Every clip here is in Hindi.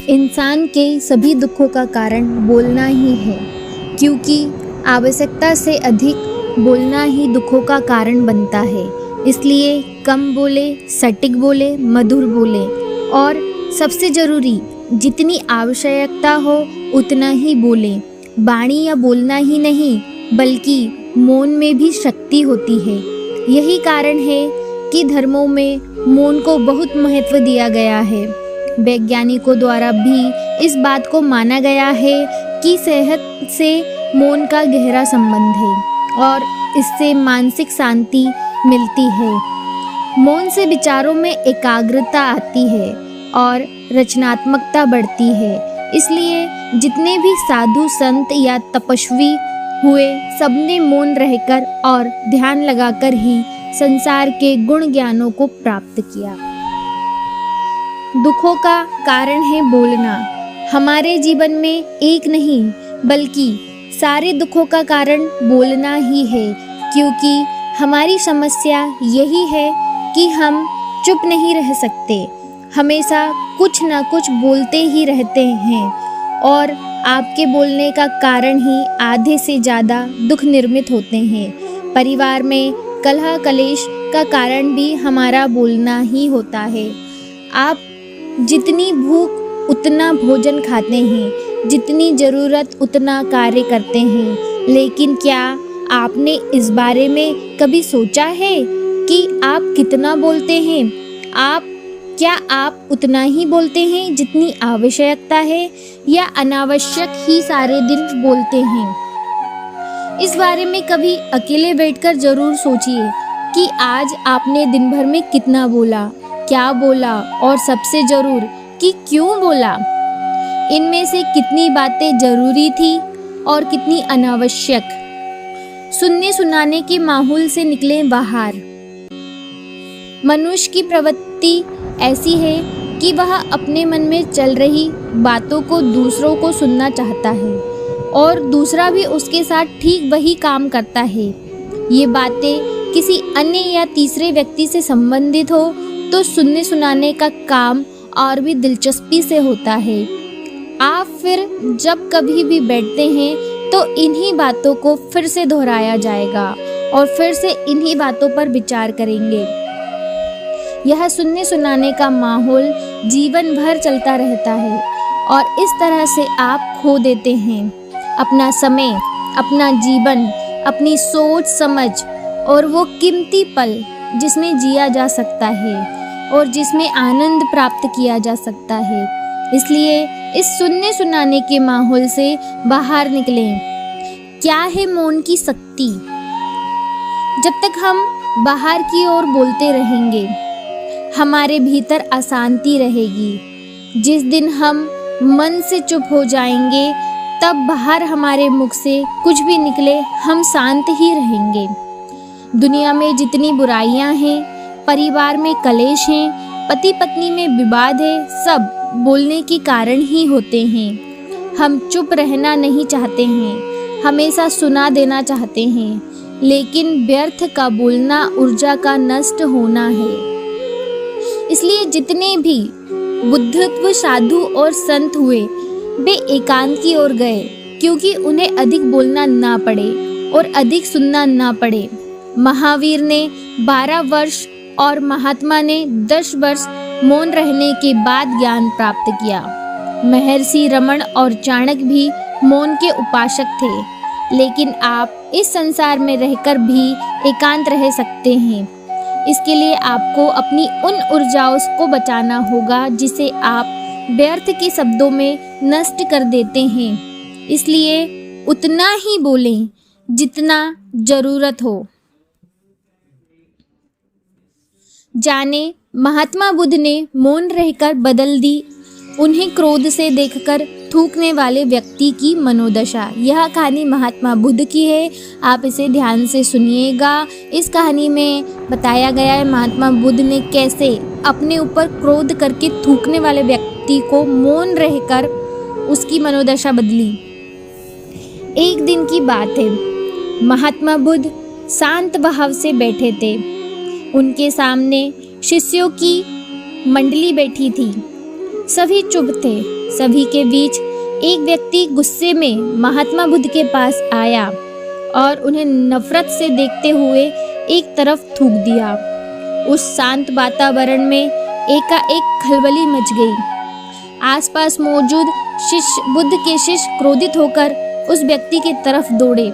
इंसान के सभी दुखों का कारण बोलना ही है, क्योंकि आवश्यकता से अधिक बोलना ही दुखों का कारण बनता है। इसलिए कम बोले, सटीक बोले, मधुर बोले और सबसे ज़रूरी जितनी आवश्यकता हो उतना ही बोले। वाणी या बोलना ही नहीं बल्कि मौन में भी शक्ति होती है। यही कारण है कि धर्मों में मौन को बहुत महत्व दिया गया है। वैज्ञानिकों द्वारा भी इस बात को माना गया है कि सेहत से मौन का गहरा संबंध है और इससे मानसिक शांति मिलती है। मौन से विचारों में एकाग्रता आती है और रचनात्मकता बढ़ती है। इसलिए जितने भी साधु संत या तपस्वी हुए सबने मौन रहकर और ध्यान लगाकर ही संसार के गुण ज्ञानों को प्राप्त किया। दुखों का कारण है बोलना। हमारे जीवन में एक नहीं बल्कि सारे दुखों का कारण बोलना ही है, क्योंकि हमारी समस्या यही है कि हम चुप नहीं रह सकते, हमेशा कुछ ना कुछ बोलते ही रहते हैं और आपके बोलने का कारण ही आधे से ज़्यादा दुख निर्मित होते हैं। परिवार में कलह कलेश का कारण भी हमारा बोलना ही होता है। आप जितनी भूख उतना भोजन खाते हैं, जितनी ज़रूरत उतना कार्य करते हैं, लेकिन क्या आपने इस बारे में कभी सोचा है कि आप कितना बोलते हैं? क्या आप उतना ही बोलते हैं जितनी आवश्यकता है या अनावश्यक ही सारे दिन बोलते हैं? इस बारे में कभी अकेले बैठकर ज़रूर सोचिए कि आज आपने दिन भर में कितना बोला, क्या बोला और सबसे ज़रूर कि क्यों बोला। इनमें से कितनी बातें ज़रूरी थी और कितनी अनावश्यक। सुनने सुनाने के माहौल से निकलें बाहर। मनुष्य की प्रवृत्ति ऐसी है कि वह अपने मन में चल रही बातों को दूसरों को सुनना चाहता है और दूसरा भी उसके साथ ठीक वही काम करता है। ये बातें किसी अन्य या तीसरे व्यक्ति से संबंधित हो तो सुनने सुनाने का काम और भी दिलचस्पी से होता है। आप फिर जब कभी भी बैठते हैं तो इन्हीं बातों को फिर से दोहराया जाएगा और फिर से इन्हीं बातों पर विचार करेंगे। यह सुनने सुनाने का माहौल जीवन भर चलता रहता है और इस तरह से आप खो देते हैं अपना समय, अपना जीवन, अपनी सोच समझ और वो कीमती पल जिसमें जिया जा सकता है और जिसमें आनंद प्राप्त किया जा सकता है। इसलिए इस सुनने सुनाने के माहौल से बाहर निकलें। क्या है मौन की शक्ति? जब तक हम बाहर की ओर बोलते रहेंगे हमारे भीतर अशांति रहेगी। जिस दिन हम मन से चुप हो जाएंगे तब बाहर हमारे मुख से कुछ भी निकले हम शांत ही रहेंगे। दुनिया में जितनी बुराइयां हैं, परिवार में कलेश हैं, पति पत्नी में विवाद है, सब बोलने के कारण ही होते हैं। हम चुप रहना नहीं चाहते हैं, हमेशा सुना देना चाहते हैं, लेकिन व्यर्थ का बोलना ऊर्जा का नष्ट होना है। इसलिए जितने भी बुद्धत्व साधु और संत हुए वे एकांत की ओर गए, क्योंकि उन्हें अधिक बोलना ना पड़े और अधिक सुनना ना पड़े। महावीर ने 12 वर्ष और महात्मा ने 10 वर्ष मौन रहने के बाद ज्ञान प्राप्त किया। महर्षि रमण और चाणक्य भी मौन के उपासक थे, लेकिन आप इस संसार में रहकर भी एकांत रह सकते हैं। इसके लिए आपको अपनी उन ऊर्जाओं को बचाना होगा जिसे आप व्यर्थ के शब्दों में नष्ट कर देते हैं। इसलिए उतना ही बोलें जितना जरूरत हो। जाने महात्मा बुद्ध ने मौन रहकर बदल दी उन्हें क्रोध से देखकर थूकने वाले व्यक्ति की मनोदशा। यह कहानी महात्मा बुद्ध की है, आप इसे ध्यान से सुनिएगा। इस कहानी में बताया गया है महात्मा बुद्ध ने कैसे अपने ऊपर क्रोध करके थूकने वाले व्यक्ति को मौन रहकर उसकी मनोदशा बदली। एक दिन की बात है, महात्मा बुद्ध शांत भाव से बैठे थे। उनके सामने शिष्यों की मंडली बैठी थी। सभी चुप थे। सभी के बीच एक व्यक्ति गुस्से में महात्मा बुद्ध के पास आया और उन्हें नफरत से देखते हुए एक तरफ थूक दिया। उस शांत वातावरण में एकाएक खलबली मच गई। आसपास मौजूद बुद्ध के शिष्य क्रोधित होकर उस व्यक्ति की तरफ दौड़े,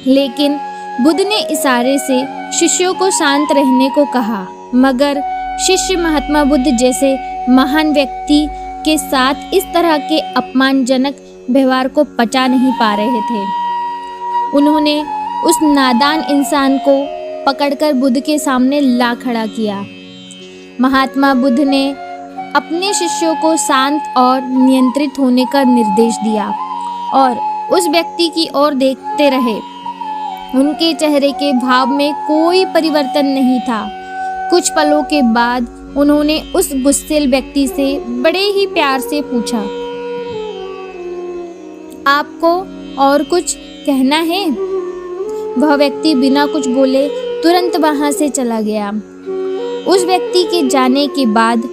लेकिन बुद्ध ने इशारे से शिष्यों को शांत रहने को कहा। मगर शिष्य महात्मा बुद्ध जैसे महान व्यक्ति के साथ इस तरह के अपमानजनक व्यवहार को पचा नहीं पा रहे थे। उन्होंने उस नादान इंसान को पकड़कर बुद्ध के सामने ला खड़ा किया। महात्मा बुद्ध ने अपने शिष्यों को शांत और नियंत्रित होने का निर्देश दिया और उस व्यक्ति की ओर देखते रहे। उनके चेहरे के भाव में कोई परिवर्तन नहीं था। कुछ पलों के बाद उन्होंने उस गुस्सैल व्यक्ति से बड़े ही प्यार से पूछा, आपको और कुछ कहना है? वह व्यक्ति बिना कुछ बोले तुरंत वहां से चला गया। उस व्यक्ति के जाने के बाद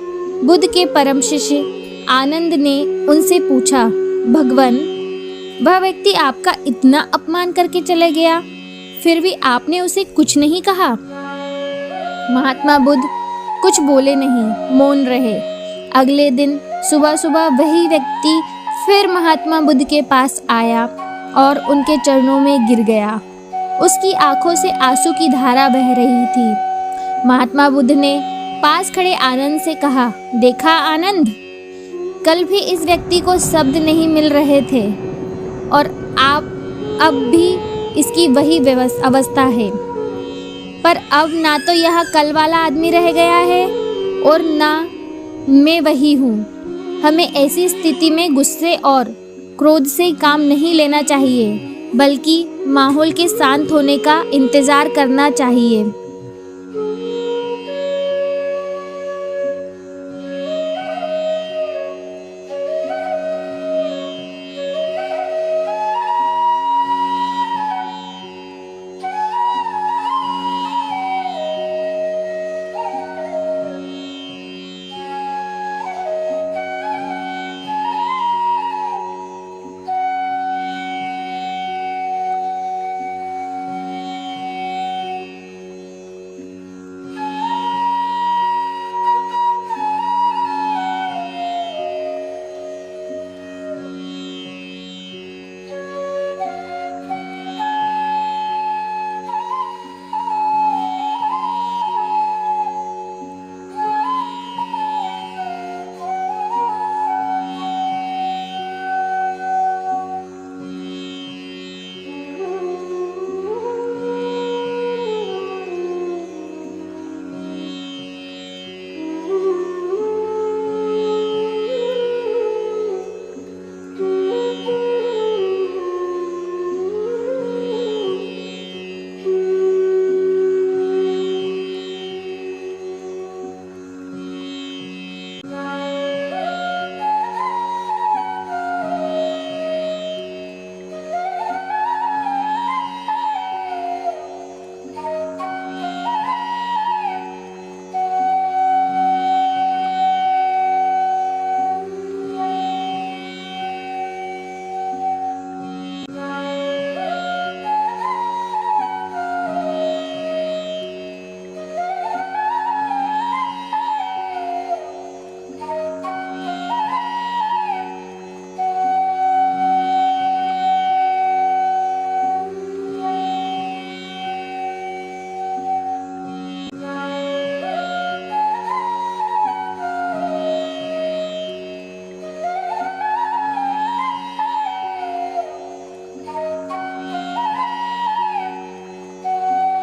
बुद्ध के परम शिष्य आनंद ने उनसे पूछा, भगवान, वह व्यक्ति आपका इतना अपमान करके चले गया, फिर भी आपने उसे कुछ नहीं कहा? महात्मा बुद्ध कुछ बोले नहीं, मौन रहे। अगले दिन सुबह सुबह वही व्यक्ति फिर महात्मा बुद्ध के पास आया और उनके चरणों में गिर गया। उसकी आंखों से आंसू की धारा बह रही थी। महात्मा बुद्ध ने पास खड़े आनंद से कहा, देखा आनंद, कल भी इस व्यक्ति को शब्द नहीं मिल रहे थे और अब भी इसकी वही अवस्था है। पर अब ना तो यह कल वाला आदमी रह गया है और ना मैं वही हूँ। हमें ऐसी स्थिति में गुस्से और क्रोध से काम नहीं लेना चाहिए, बल्कि माहौल के शांत होने का इंतज़ार करना चाहिए।